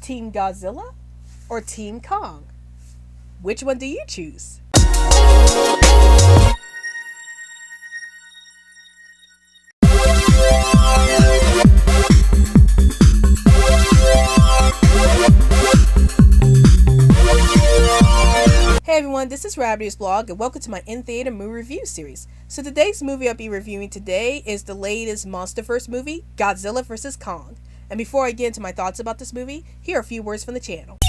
Team Godzilla or Team Kong? Which one do you choose? Hey everyone, this is Rabbitearsblog and welcome to my in-theater movie review series. So today's movie I'll be reviewing today is the latest MonsterVerse movie, Godzilla vs. Kong. And before I get into my thoughts about this movie, here are a few words from the channel.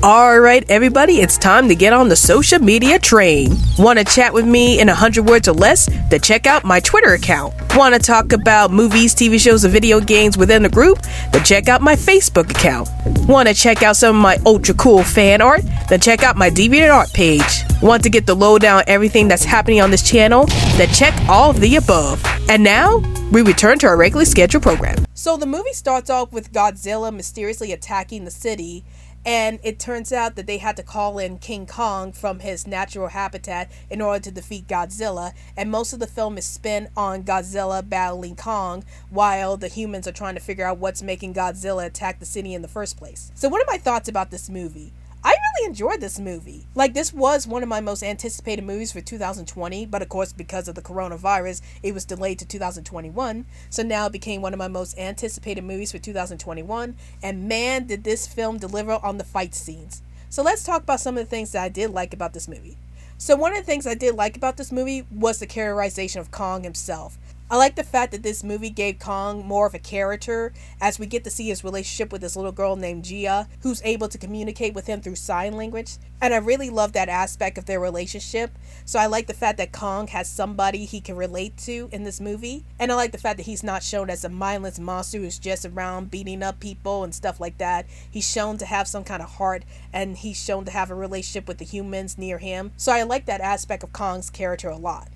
Alright everybody, it's time to get on the social media train. Want to chat with me in 100 words or less? Then check out my Twitter account. Want to talk about movies, TV shows, and video games within the group? Then check out my Facebook account. Want to check out some of my ultra cool fan art? Then check out my DeviantArt page. Want to get the lowdown on everything that's happening on this channel? Then check all of the above. And now, we return to our regularly scheduled program. So the movie starts off with Godzilla mysteriously attacking the city, and it turns out that they had to call in King Kong from his natural habitat in order to defeat Godzilla, and most of the film is spent on Godzilla battling Kong while the humans are trying to figure out what's making Godzilla attack the city in the first place. So what are my thoughts about this movie? I really enjoyed this movie. This was one of my most anticipated movies for 2020, but of course because of the coronavirus, it was delayed to 2021. So now it became one of my most anticipated movies for 2021, and man, did this film deliver on the fight scenes. So let's talk about some of the things that I did like about this movie. So one of the things I did like about this movie was the characterization of Kong himself. I like the fact that this movie gave Kong more of a character, as we get to see his relationship with this little girl named Gia, who's able to communicate with him through sign language. And I really love that aspect of their relationship. So I like the fact that Kong has somebody he can relate to in this movie. And I like the fact that he's not shown as a mindless monster who's just around beating up people and stuff like that. He's shown to have some kind of heart, and he's shown to have a relationship with the humans near him. So I like that aspect of Kong's character a lot.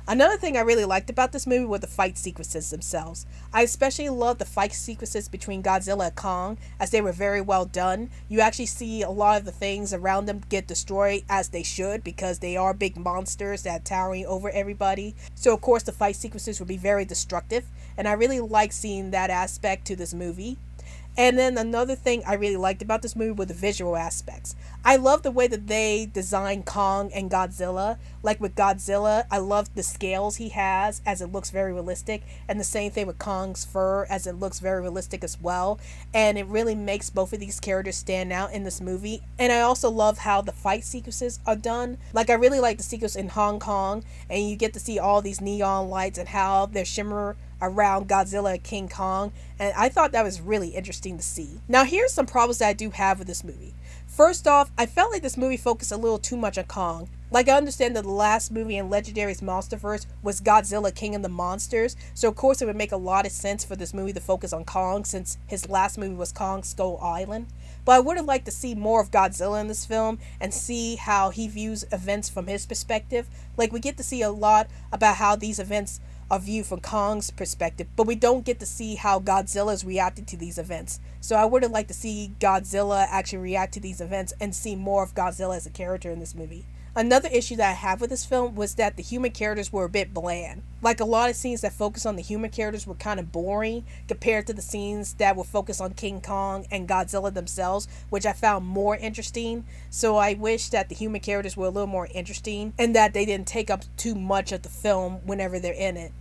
Another thing I really liked about this movie were the fight sequences themselves. I especially loved the fight sequences between Godzilla and Kong, as they were very well done. You actually see a lot of the things around them get destroyed, as they should, because they are big monsters that are towering over everybody. So of course the fight sequences would be very destructive, and I really like seeing that aspect to this movie. And then another thing I really liked about this movie were the visual aspects. I love the way that they designed Kong and Godzilla. Like with Godzilla, I love the scales he has, as it looks very realistic. And the same thing with Kong's fur, as it looks very realistic as well. And it really makes both of these characters stand out in this movie. And I also love how the fight sequences are done. I really like the sequence in Hong Kong, and you get to see all these neon lights and how they shimmer around Godzilla and King Kong, and I thought that was really interesting to see. Now here's some problems that I do have with this movie. First off, I felt like this movie focused a little too much on Kong. I understand that the last movie in Legendary's MonsterVerse was Godzilla King of the Monsters, so of course it would make a lot of sense for this movie to focus on Kong, since his last movie was Kong Skull Island. But I would have liked to see more of Godzilla in this film and see how he views events from his perspective. We get to see a lot about how these events are viewed from Kong's perspective, but we don't get to see how Godzilla is reacting to these events. So I would have liked to see Godzilla actually react to these events and see more of Godzilla as a character in this movie. Another issue that I have with this film was that the human characters were a bit bland. A lot of scenes that focus on the human characters were kind of boring compared to the scenes that were focused on King Kong and Godzilla themselves, which I found more interesting. So I wish that the human characters were a little more interesting and that they didn't take up too much of the film whenever they're in it.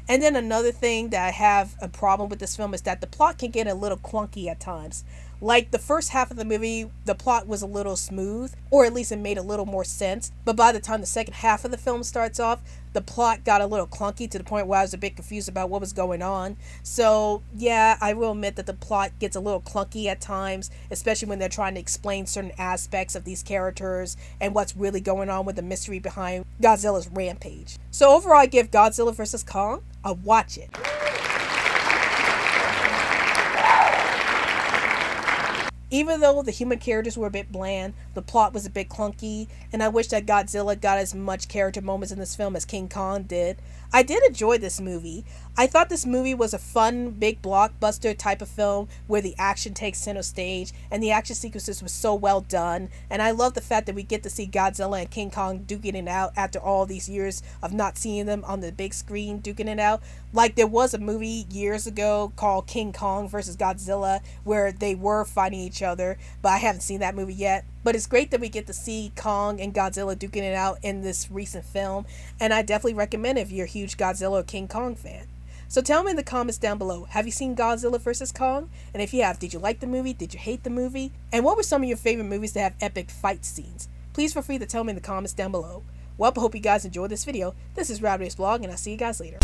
And then another thing that I have a problem with this film is that the plot can get a little clunky at times. The first half of the movie, the plot was a little smooth, or at least it made a little more sense. But by the time the second half of the film starts off, the plot got a little clunky to the point where I was a bit confused about what was going on. So yeah, I will admit that the plot gets a little clunky at times, especially when they're trying to explain certain aspects of these characters and what's really going on with the mystery behind Godzilla's rampage. So overall, I give Godzilla vs. Kong a watch it. Even though the human characters were a bit bland, the plot was a bit clunky, and I wish that Godzilla got as much character moments in this film as King Kong did, I did enjoy this movie. I thought this movie was a fun, big blockbuster type of film where the action takes center stage and the action sequences were so well done. And I love the fact that we get to see Godzilla and King Kong duking it out after all these years of not seeing them on the big screen duking it out. Like there was a movie years ago called King Kong versus Godzilla where they were fighting each other, but I haven't seen that movie yet. But it's great that we get to see Kong and Godzilla duking it out in this recent film, and I definitely recommend it if you're a huge Godzilla or King Kong fan. So tell me in the comments down below, have you seen Godzilla vs. Kong? And if you have, did you like the movie? Did you hate the movie? And what were some of your favorite movies that have epic fight scenes? Please feel free to tell me in the comments down below. Well, I hope you guys enjoyed this video. This is Rabbitearsblog, and I'll see you guys later.